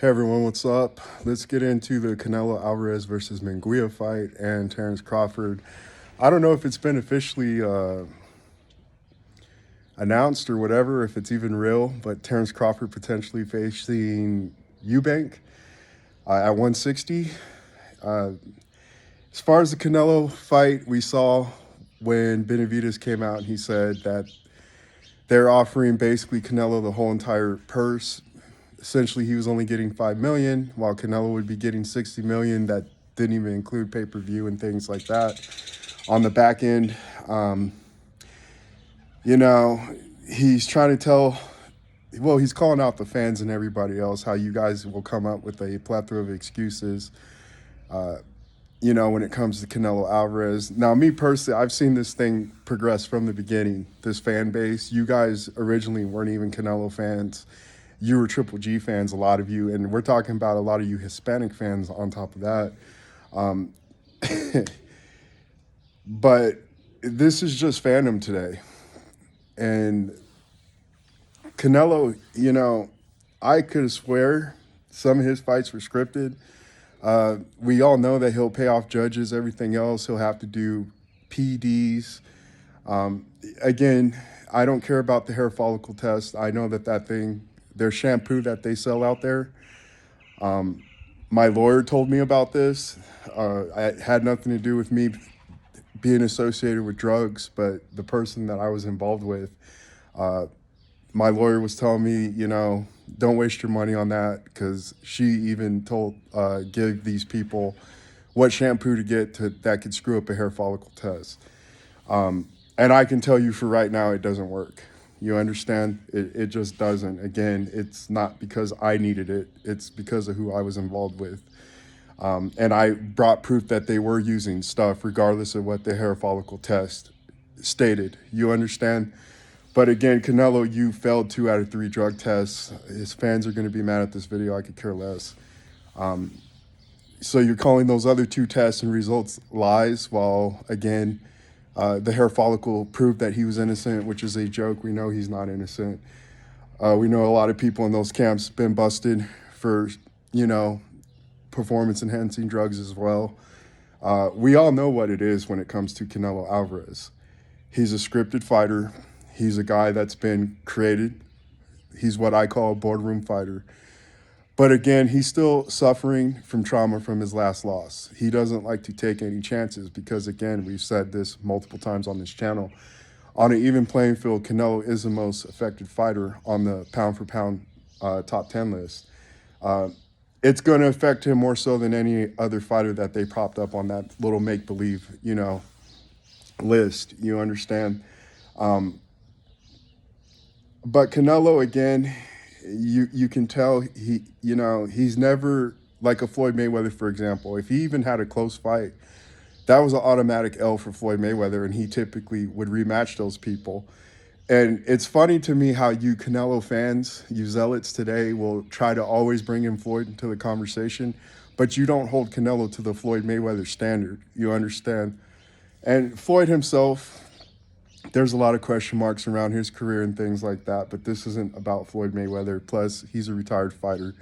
Hey everyone, what's up? Let's get into the Canelo Alvarez versus Munguia fight and Terrence Crawford. I don't know if it's been officially announced or whatever, if it's even real, but Terrence Crawford potentially facing Eubank at 160. As far as the Canelo fight, we saw when Benavidez came out and he said that they're offering basically Canelo the whole entire purse. Essentially, he was only getting $5 million, while Canelo would be getting $60 million. That didn't even include pay-per-view and things like that. On the back end, he's trying to tell, well, he's calling out the fans and everybody else how you guys will come up with a plethora of excuses, when it comes to Canelo Alvarez. Now, me personally, I've seen this thing progress from the beginning, this fan base. You guys originally weren't even Canelo fans. You were Triple G fans, a lot of you, and we're talking about a lot of you Hispanic fans on top of that. But this is just fandom today. And Canelo, I could swear some of his fights were scripted. We all know that he'll pay off judges, everything else. He'll have to do PDs. Again, I don't care about the hair follicle test. I know that thing, their shampoo that they sell out there. My lawyer told me about this. It had nothing to do with me being associated with drugs, but the person that I was involved with, my lawyer was telling me, don't waste your money on that, because she even told, give these people what shampoo to get that could screw up a hair follicle test. And I can tell you for right now, it doesn't work. You understand? It just doesn't. Again, it's not because I needed it. It's because of who I was involved with. And I brought proof that they were using stuff regardless of what the hair follicle test stated. You understand? But again, Canelo, you failed 2 out of 3 drug tests. His fans are going to be mad at this video. I could care less. So you're calling those other 2 tests and results lies, while, again, the hair follicle proved that he was innocent, which is a joke. We know he's not innocent. We know a lot of people in those camps have been busted for, performance-enhancing drugs as well. We all know what it is when it comes to Canelo Alvarez. He's a scripted fighter. He's a guy that's been created. He's what I call a boardroom fighter. But again, he's still suffering from trauma from his last loss. He doesn't like to take any chances because, again, we've said this multiple times on this channel. On an even playing field, Canelo is the most affected fighter on the pound-for-pound top 10 list. It's going to affect him more so than any other fighter that they propped up on that little make-believe, list. You understand? But Canelo, again, you can tell he's never like a Floyd Mayweather, for example. If he even had a close fight, that was an automatic L for Floyd Mayweather, and he typically would rematch those people. And it's funny to me how you Canelo fans, you zealots today, will try to always bring in Floyd into the conversation, but you don't hold Canelo to the Floyd Mayweather standard. You understand? And Floyd himself, there's a lot of question marks around his career and things like that, but this isn't about Floyd Mayweather. Plus, he's a retired fighter.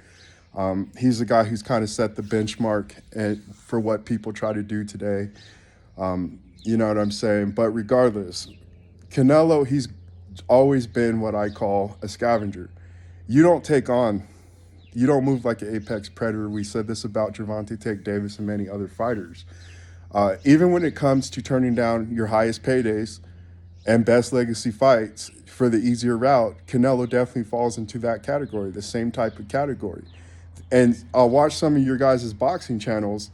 He's a guy who's kind of set the benchmark for what people try to do today. You know what I'm saying? But regardless, Canelo, he's always been what I call a scavenger. You don't move like an apex predator. We said this about Gervonta Tank Davis and many other fighters. Even when it comes to turning down your highest paydays and best legacy fights for the easier route, Canelo definitely falls into that category, the same type of category. And I'll watch some of your guys' boxing channels,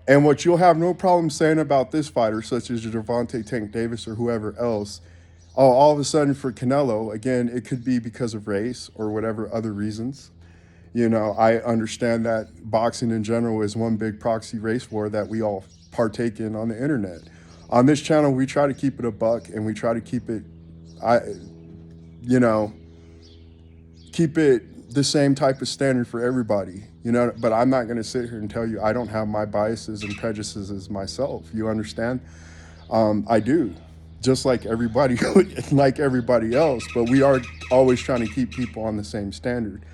and what you'll have no problem saying about this fighter, such as Gervonta Tank Davis or whoever else, all of a sudden for Canelo, again, it could be because of race or whatever other reasons. I understand that boxing in general is one big proxy race war that we all partake in on the internet. On this channel, we try to keep it a buck, and we try to keep it, keep it the same type of standard for everybody, but I'm not going to sit here and tell you I don't have my biases and prejudices myself. You understand? I do, just like everybody, like everybody else, but we are always trying to keep people on the same standard.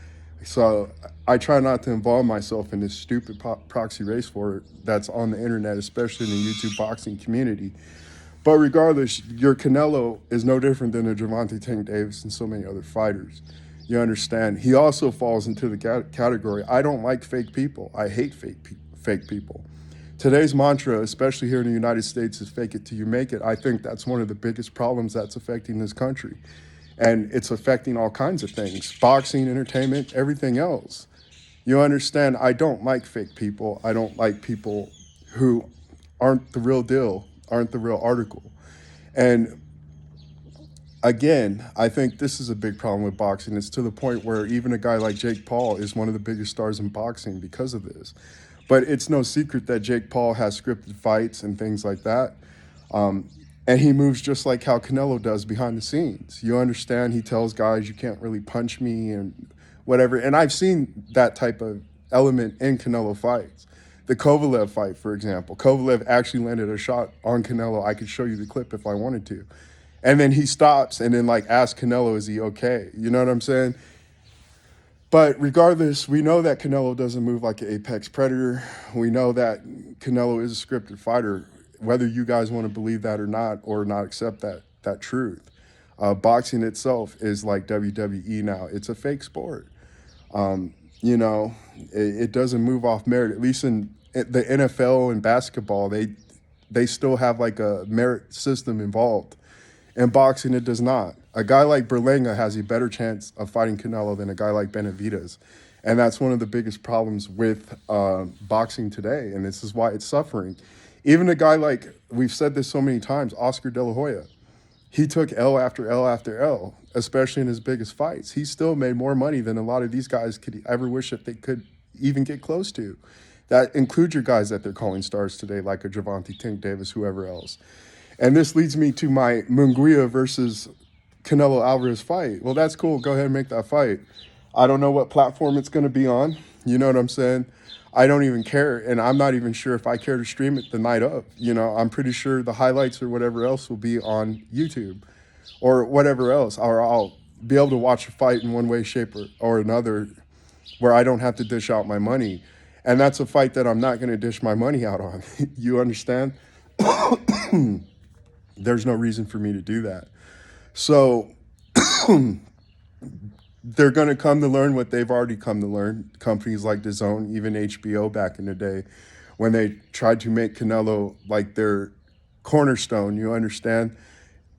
So I try not to involve myself in this stupid proxy race war that's on the internet, especially in the YouTube boxing community. But regardless, your Canelo is no different than a Gervonta Tank Davis and so many other fighters. You understand? He also falls into the category. I don't like fake people. I hate fake people. Today's mantra, especially here in the United States, is fake it till you make it. I think that's one of the biggest problems that's affecting this country. And it's affecting all kinds of things, boxing, entertainment, everything else. You understand? I don't like fake people. I don't like people who aren't the real deal, aren't the real article. And again, I think this is a big problem with boxing. It's to the point where even a guy like Jake Paul is one of the biggest stars in boxing because of this. But it's no secret that Jake Paul has scripted fights and things like that. And he moves just like how Canelo does behind the scenes. You understand? He tells guys, you can't really punch me and whatever. And I've seen that type of element in Canelo fights. The Kovalev fight, for example. Kovalev actually landed a shot on Canelo. I could show you the clip if I wanted to. And then he stops and then like asks Canelo, is he okay? You know what I'm saying? But regardless, we know that Canelo doesn't move like an apex predator. We know that Canelo is a scripted fighter, whether you guys want to believe that or not accept that truth. Boxing itself is like WWE now. It's a fake sport. You know, it doesn't move off merit. At least in the NFL and basketball, they still have like a merit system involved. In boxing, it does not. A guy like Berlanga has a better chance of fighting Canelo than a guy like Benavidez. And that's one of the biggest problems with boxing today, and this is why it's suffering. Even a guy like, we've said this so many times, Oscar De La Hoya, he took L after L after L, especially in his biggest fights. He still made more money than a lot of these guys could ever wish that they could even get close to. That includes your guys that they're calling stars today, like a Gervonta Tank Davis, whoever else. And this leads me to my Munguia versus Canelo Alvarez fight. Well, that's cool. Go ahead and make that fight. I don't know what platform it's going to be on. You know what I'm saying? I don't even care. And I'm not even sure if I care to stream it the night of. You know, I'm pretty sure the highlights or whatever else will be on YouTube or whatever else. Or I'll be able to watch a fight in one way, shape, or another where I don't have to dish out my money. And that's a fight that I'm not going to dish my money out on. You understand? There's no reason for me to do that. So they're going to come to learn what they've already come to learn. Companies like DAZN, even HBO back in the day, when they tried to make Canelo like their cornerstone, you understand?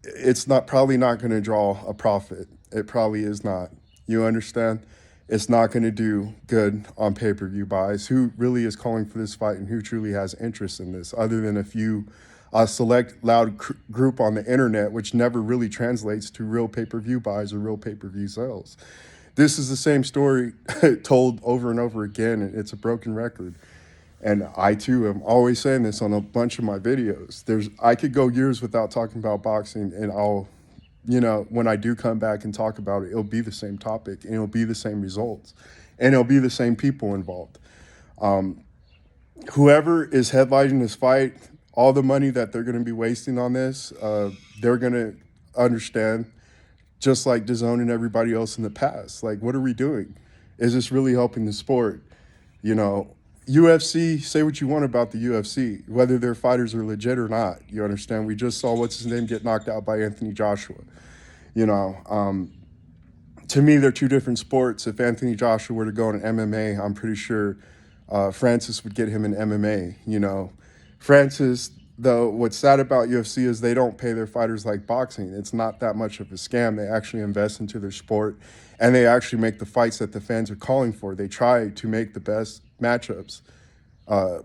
It's probably not going to draw a profit. It probably is not. You understand? It's not going to do good on pay-per-view buys. Who really is calling for this fight and who truly has interest in this, other than a few select loud group on the internet, which never really translates to real pay-per-view buys or real pay-per-view sales. This is the same story told over and over again, and it's a broken record. And I too am always saying this on a bunch of my videos. I could go years without talking about boxing, and I'll, you know, when I do come back and talk about it, it'll be the same topic and it'll be the same results and it'll be the same people involved. Whoever is headlining this fight, all the money that they're going to be wasting on this, they're going to understand, just like DAZN and everybody else in the past. Like, what are we doing? Is this really helping the sport? You know, UFC, say what you want about the UFC, whether their fighters are legit or not. You understand? We just saw, what's his name, get knocked out by Anthony Joshua. You know, to me, they're two different sports. If Anthony Joshua were to go in MMA, I'm pretty sure Francis would get him in MMA, you know. Francis, though, what's sad about UFC is they don't pay their fighters like boxing. It's not that much of a scam. They actually invest into their sport, and they actually make the fights that the fans are calling for. They try to make the best matchups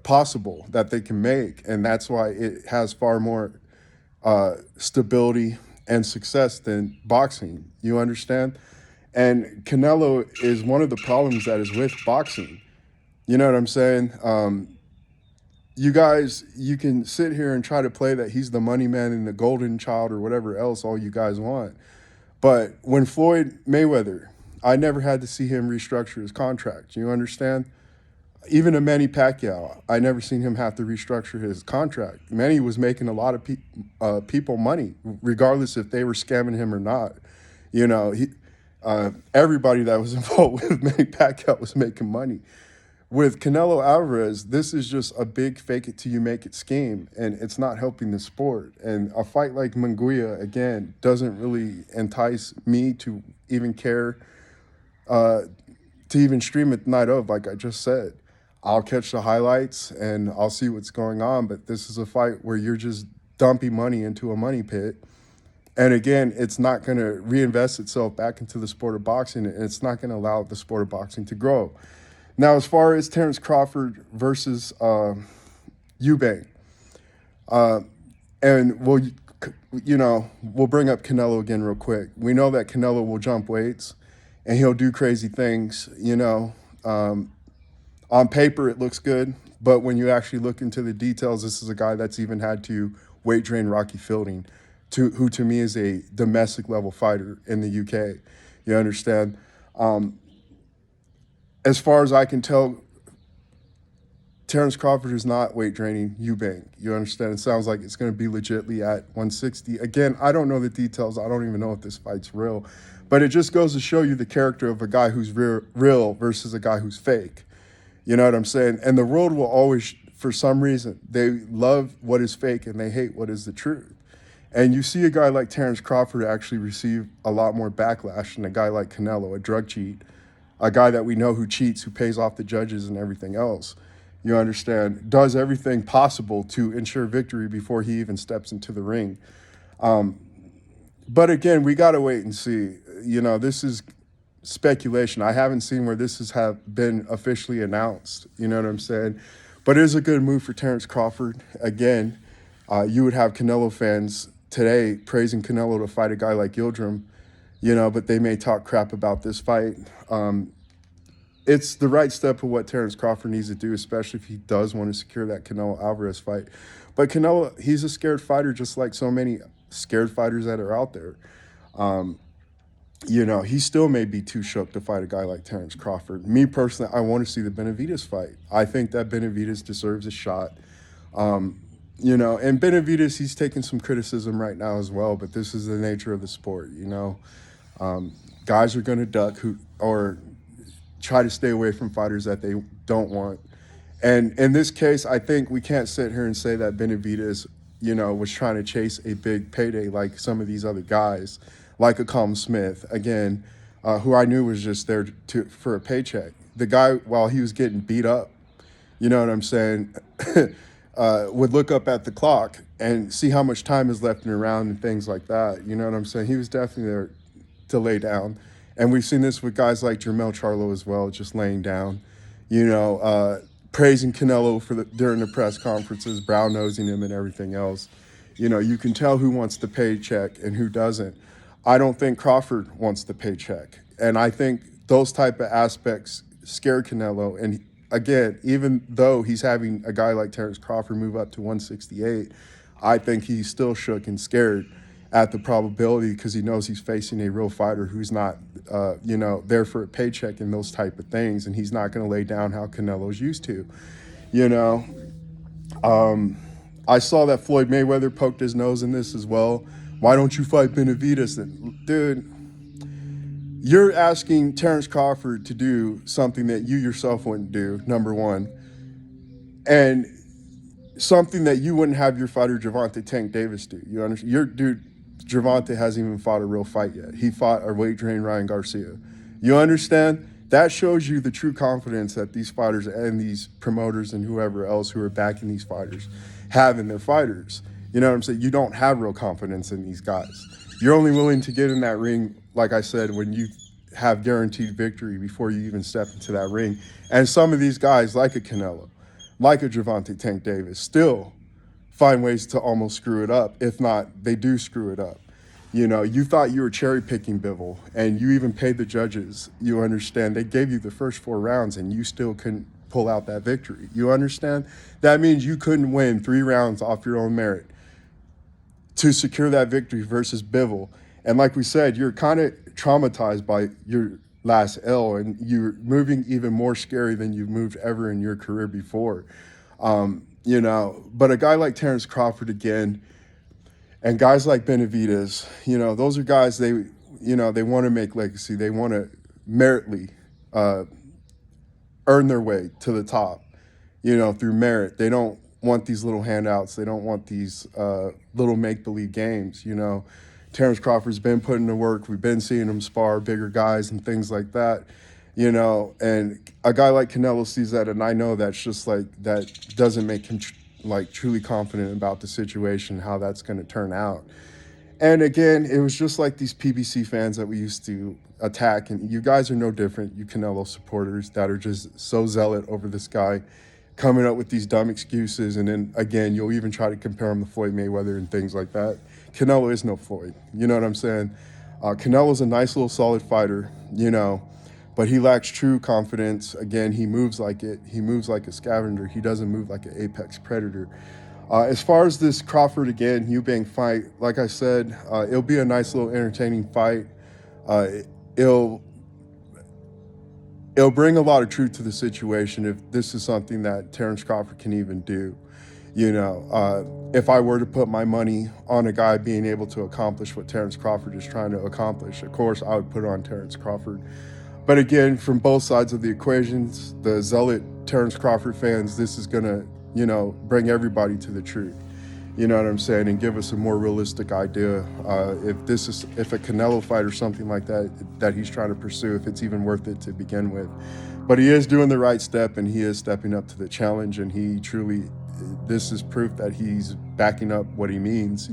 possible that they can make, and that's why it has far more stability and success than boxing. You understand? And Canelo is one of the problems that is with boxing. You know what I'm saying? You guys, you can sit here and try to play that he's the money man and the golden child or whatever else all you guys want. But when Floyd Mayweather, I never had to see him restructure his contract. You understand? Even a Manny Pacquiao, I never seen him have to restructure his contract. Manny was making a lot of people money, regardless if they were scamming him or not. You know, Everybody that was involved with Manny Pacquiao was making money. With Canelo Alvarez, this is just a big fake it till you make it scheme, and it's not helping the sport. And a fight like Munguia, again, doesn't really entice me to even care to even stream it the night of, like I just said. I'll catch the highlights and I'll see what's going on, but this is a fight where you're just dumping money into a money pit. And again, it's not going to reinvest itself back into the sport of boxing, and it's not going to allow the sport of boxing to grow. Now, as far as Terrence Crawford versus Eubank, and we'll bring up Canelo again real quick. We know that Canelo will jump weights and he'll do crazy things, on paper, it looks good, but when you actually look into the details, this is a guy that's even had to weight drain Rocky Fielding, who to me is a domestic level fighter in the UK. You understand? As far as I can tell, Terrence Crawford is not weight draining Eubank. You understand? It sounds like it's going to be legitly at 160. Again, I don't know the details. I don't even know if this fight's real, but it just goes to show you the character of a guy who's real versus a guy who's fake. You know what I'm saying? And the world will always, for some reason, they love what is fake and they hate what is the truth. And you see a guy like Terrence Crawford actually receive a lot more backlash than a guy like Canelo, a drug cheat, a guy that we know who cheats, who pays off the judges and everything else. You understand? Does everything possible to ensure victory before he even steps into the ring. But again, we got to wait and see. This is speculation. I haven't seen where this has been officially announced. You know what I'm saying? But it is a good move for Terrence Crawford. Again, you would have Canelo fans today praising Canelo to fight a guy like Yildirim, but they may talk crap about this fight. It's the right step of what Terrence Crawford needs to do, especially if he does want to secure that Canelo Alvarez fight. But Canelo, he's a scared fighter, just like so many scared fighters that are out there. He still may be too shook to fight a guy like Terrence Crawford. Me personally, I want to see the Benavidez fight. I think that Benavidez deserves a shot. And Benavidez, he's taking some criticism right now as well, but this is the nature of the sport, Guys are going to duck or try to stay away from fighters that they don't want. And in this case, I think we can't sit here and say that Benavidez, was trying to chase a big payday like some of these other guys, like a Calm Smith, again, who I knew was just there for a paycheck. The guy, while he was getting beat up, you know what I'm saying, would look up at the clock and see how much time is left in the round and things like that. You know what I'm saying? He was definitely there to lay down. And we've seen this with guys like Jermell Charlo as well, just laying down, praising Canelo during the press conferences, brown-nosing him and everything else. You can tell who wants the paycheck and who doesn't. I don't think Crawford wants the paycheck. And I think those type of aspects scare Canelo. And again, even though he's having a guy like Terrence Crawford move up to 168, I think he's still shook and scared at the probability because he knows he's facing a real fighter who's not, there for a paycheck and those type of things. And he's not going to lay down how Canelo's used to, I saw that Floyd Mayweather poked his nose in this as well. Why don't you fight Benavidez? Dude, you're asking Terrence Crawford to do something that you yourself wouldn't do, number one. And something that you wouldn't have your fighter Gervonta Tank Davis do. You understand? Your dude, Gervonta hasn't even fought a real fight yet. He fought a weight drain Ryan Garcia. You understand? That shows you the true confidence that these fighters and these promoters and whoever else who are backing these fighters have in their fighters. You know what I'm saying? You don't have real confidence in these guys. You're only willing to get in that ring, like I said, when you have guaranteed victory before you even step into that ring. And some of these guys, like a Canelo, like a Gervonta Tank Davis, still find ways to almost screw it up. If not, they do screw it up. You thought you were cherry picking Bivol, and you even paid the judges. You understand? They gave you the first 4 rounds, and you still couldn't pull out that victory. You understand? That means you couldn't win 3 rounds off your own merit to secure that victory versus Bivol. And like we said, you're kind of traumatized by your last L, and you're moving even more scary than you've moved ever in your career before. But a guy like Terrence Crawford again, and guys like Benavidez, those are guys, they want to make legacy. They want to meritly uh, earn their way to the top, through merit. They don't want these little handouts. They don't want these little make-believe games. Terrence Crawford's been putting to work. We've been seeing him spar bigger guys and things like that. And a guy like Canelo sees that, and I know that's just like, that doesn't make him truly confident about the situation, how that's going to turn out. And again, it was just like these PBC fans that we used to attack, and you guys are no different, you Canelo supporters that are just so zealot over this guy, coming up with these dumb excuses, and then again, you'll even try to compare him to Floyd Mayweather and things like that. Canelo is no Floyd, you know what I'm saying? Canelo's a nice little solid fighter, but he lacks true confidence. Again, he moves like it. He moves like a scavenger. He doesn't move like an apex predator. As far as this Crawford, again, Eubank fight, like I said, it'll be a nice little entertaining fight. It'll bring a lot of truth to the situation if this is something that Terrence Crawford can even do. If I were to put my money on a guy being able to accomplish what Terrence Crawford is trying to accomplish, of course, I would put it on Terrence Crawford. But again, from both sides of the equations, the zealot Terrence Crawford fans, this is going to, bring everybody to the truth. You know what I'm saying? And give us a more realistic idea if a Canelo fight or something like that he's trying to pursue, if it's even worth it to begin with. But he is doing the right step, and he is stepping up to the challenge, and this is proof that he's backing up what he means,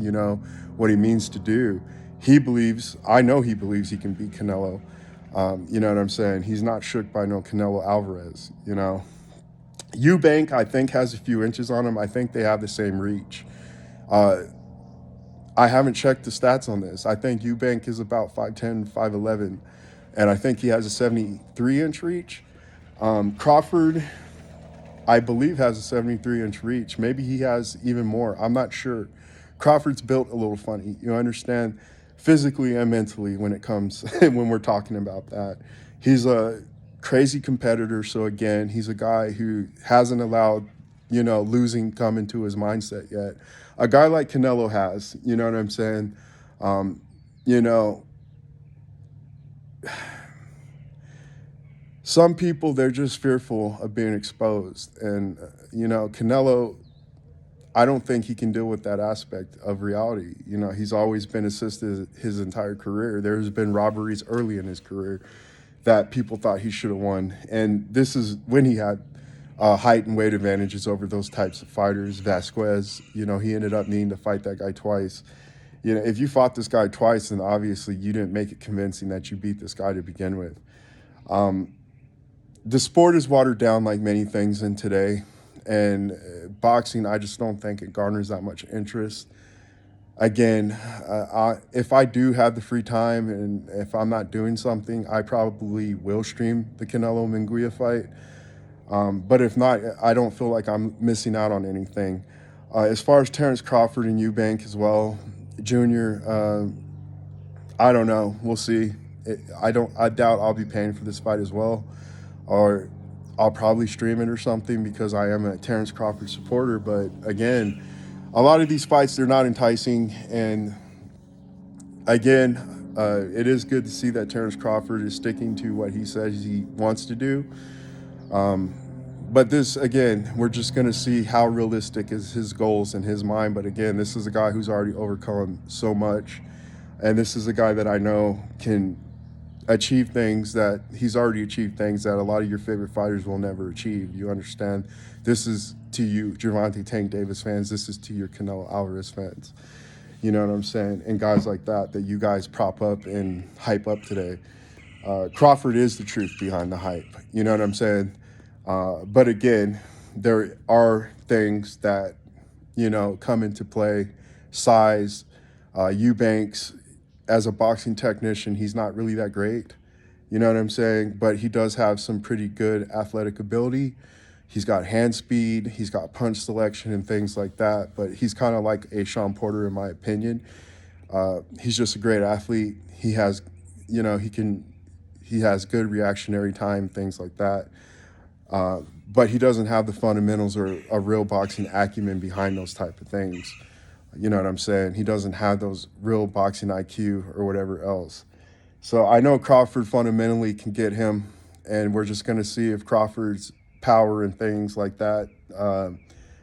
what he means to do. I know he believes he can beat Canelo. You know what I'm saying? He's not shook by no Canelo Alvarez, Eubank, I think, has a few inches on him. I think they have the same reach. I haven't checked the stats on this. I think Eubank is about 5'10", 5'11", and I think he has a 73-inch reach. Crawford, I believe, has a 73-inch reach. Maybe he has even more. I'm not sure. Crawford's built a little funny. You understand? Physically and mentally when it comes, when we're talking about that. He's a crazy competitor. So again, he's a guy who hasn't allowed, losing come into his mindset yet. A guy like Canelo has, you know what I'm saying? Some people, they're just fearful of being exposed. And, Canelo, I don't think he can deal with that aspect of reality. He's always been assisted his entire career. There's been robberies early in his career that people thought he should have won. And this is when he had height and weight advantages over those types of fighters. Vasquez, he ended up needing to fight that guy twice. If you fought this guy twice, then obviously you didn't make it convincing that you beat this guy to begin with. The sport is watered down like many things in today. And boxing, I just don't think it garners that much interest. Again, if I do have the free time and if I'm not doing something, I probably will stream the Canelo Munguia fight. But if not, I don't feel like I'm missing out on anything. As far as Terrence Crawford and Eubank as well, Junior, I don't know. We'll see. I doubt I'll be paying for this fight as well, or I'll probably stream it or something because I am a Terrence Crawford supporter. But again, a lot of these fights, they're not enticing. And again, it is good to see that Terrence Crawford is sticking to what he says he wants to do. But this, again, we're just going to see how realistic is his goals in his mind. But again, this is a guy who's already overcome so much. And this is a guy that I know can achieve things that he's already achieved, things that a lot of your favorite fighters will never achieve. You understand? This is to you, Gervonta Tank Davis fans. This is to your Canelo Alvarez fans. You know what I'm saying? And guys like that you guys prop up and hype up today. Crawford is the truth behind the hype. You know what I'm saying? But again, there are things that, come into play. Size, Eubanks, as a boxing technician, he's not really that great. You know what I'm saying? But he does have some pretty good athletic ability. He's got hand speed, he's got punch selection and things like that. But he's kind of like a Sean Porter, in my opinion. He's just a great athlete. He has, he has good reactionary time, things like that. But he doesn't have the fundamentals or a real boxing acumen behind those type of things. You know what I'm saying? He doesn't have those real boxing IQ or whatever else. So I know Crawford fundamentally can get him, and we're just going to see if Crawford's power and things like that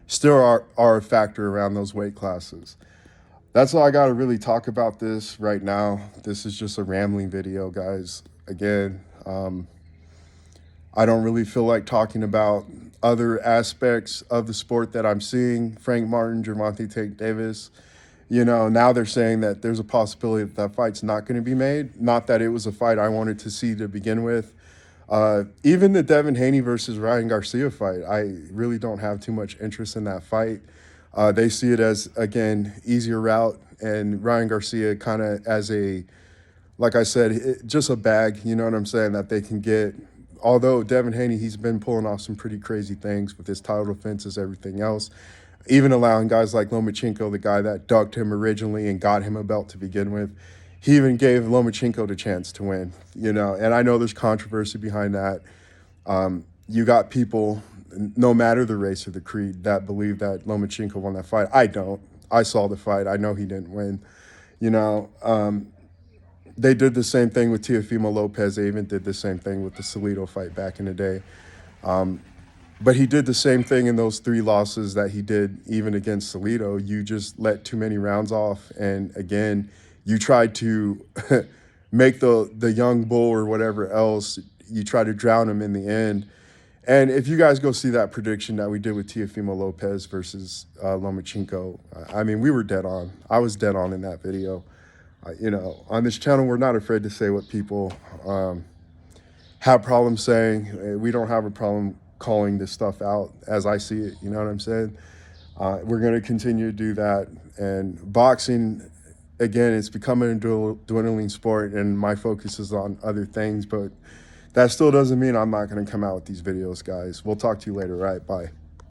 still are a factor around those weight classes. That's all I got to really talk about this right now. This is just a rambling video, guys. Again, I don't really feel like talking about other aspects of the sport that I'm seeing. Frank Martin, Gervonta Tank Davis. You know, now they're saying that there's a possibility that that fight's not going to be made. Not that it was a fight I wanted to see to begin with. Even the Devin Haney versus Ryan Garcia fight, I really don't have too much interest in that fight. They see it as, again, easier route, and Ryan Garcia kind of as a, like I said, just a bag, you know what I'm saying, that they can get. Although Devin Haney, he's been pulling off some pretty crazy things with his title defenses, everything else, even allowing guys like Lomachenko, the guy that ducked him originally and got him a belt to begin with. He even gave Lomachenko the chance to win, you know, and I know there's controversy behind that. You got people, no matter the race or the creed, that believe that Lomachenko won that fight. I don't. I saw the fight. I know he didn't win. You know, they did the same thing with Teofimo Lopez. They even did the same thing with the Salido fight back in the day. But he did the same thing in those 3 losses that he did even against Salido. You just let too many rounds off. And again, you tried to make the young bull or whatever else, you try to drown him in the end. And if you guys go see that prediction that we did with Teofimo Lopez versus Lomachenko, I mean, we were dead on. I was dead on in that video. You know, on this channel, we're not afraid to say what people have problems saying. We don't have a problem calling this stuff out as I see it. You know what I'm saying? We're going to continue to do that. And boxing, again, it's becoming a dwindling sport, and my focus is on other things. But that still doesn't mean I'm not going to come out with these videos, guys. We'll talk to you later. All right, bye.